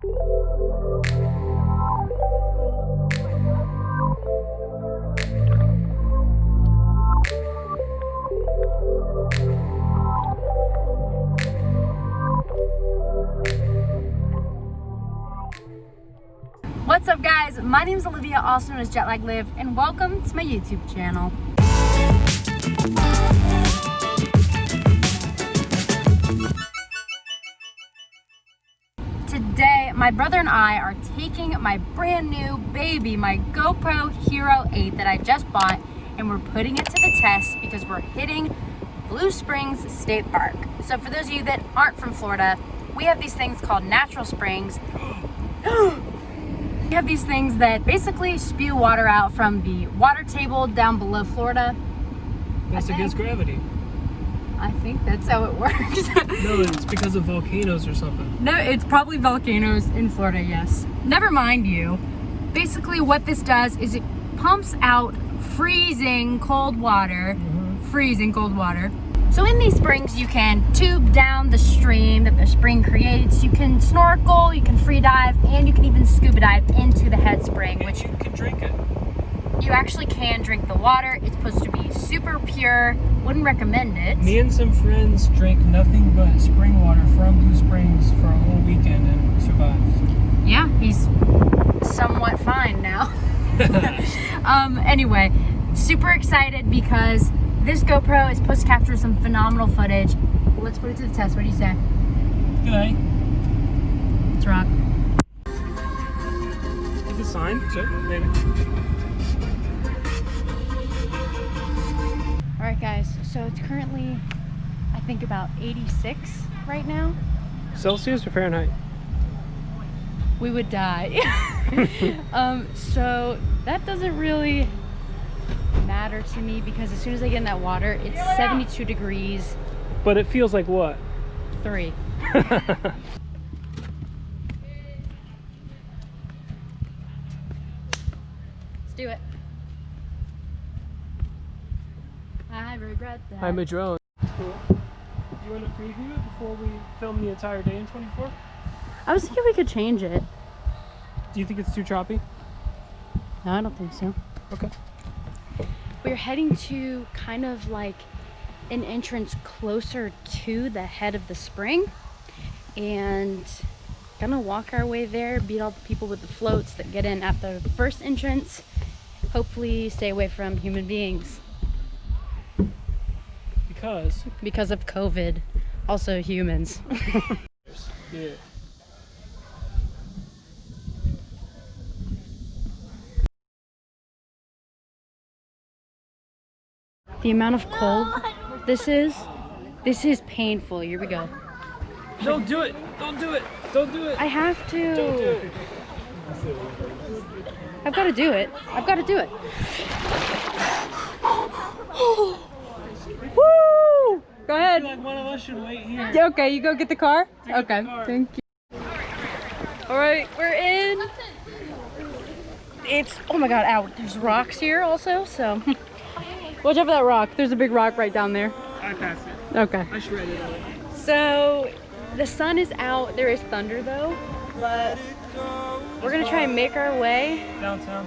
What's up guys, my name is Olivia, also known as Jetlag Live, and welcome to my YouTube channel. Today, my brother and I are taking my brand new baby, my GoPro Hero 8 that I just bought, and we're putting it to the test because we're hitting Blue Springs State Park. So for those of you that aren't from Florida, we have these things called natural springs. We have these things that basically spew water out from the water table down below Florida. That's against gravity. I think that's how it works. No, it's because of volcanoes or something. No, it's probably volcanoes in Florida, yes. Never mind you. Basically what this does is it pumps out freezing cold water. Freezing cold water. So in these springs, you can tube down the stream that the spring creates. You can snorkel, you can free dive, and you can even scuba dive into the head spring. Which you can drink it. You actually can drink the water. It's supposed to be super pure. Wouldn't recommend it. Me and some friends drank nothing but spring water from Blue Springs for a whole weekend and survived. Yeah, he's somewhat fine now. Anyway, super excited because this GoPro is supposed to capture some phenomenal footage. Let's put it to the test. What do you say? Good night. Let's rock. Is it signed? Sure, maybe. Alright guys, so it's currently, I think about 86 right now. Celsius or Fahrenheit? We would die. So that doesn't really matter to me because as soon as I get in that water, it's 72 degrees. But it feels like what? 3. Let's do it. I regret that. I'm a drone. Cool. Do you want to preview it before we film the entire day in 24? I was thinking we could change it. Do you think it's too choppy? No, I don't think so. Okay. We're heading to kind of like an entrance closer to the head of the spring and gonna walk our way there, beat all the people with the floats that get in at the first entrance. Hopefully stay away from human beings. Because of COVID. Also humans. Yeah. The amount of cold this is painful. Here we go. Don't do it! Don't do it! Don't do it! I have to. Don't do it! I've got to do it. I've got to do it. Woo! Go ahead. I feel like one of us should wait here. Okay, you go get the car? Okay, thank you. Alright, we're in. It's, oh my god, ow. There's rocks here also, so. Watch out for that rock. There's a big rock right down there. I passed it. Okay. I shredded it. So, the sun is out. There is thunder though, but we're gonna try and make our way Downtown.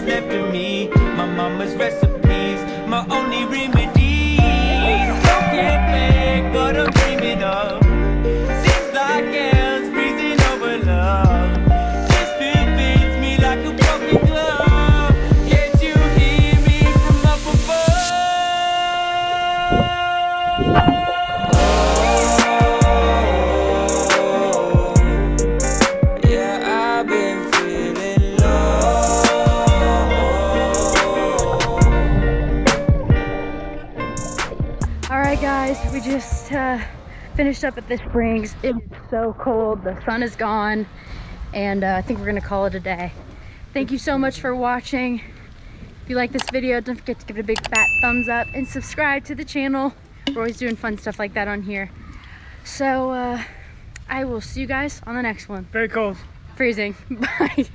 left of me. My mama's recipes, my only remedies. Don't get back, but I'm dreaming of. Seems like hell's freezing over love. This fear fits me like a broken glove. Can't you hear me from up above? Yeah, I've been feeling low. All right, guys, we just finished up at the springs. It's so cold, the sun is gone, and I think we're gonna call it a day. Thank you so much for watching. If you like this video, don't forget to give it a big fat thumbs up and subscribe to the channel. We're always doing fun stuff like that on here. So I will see you guys on the next one. Very cold. Freezing. Bye.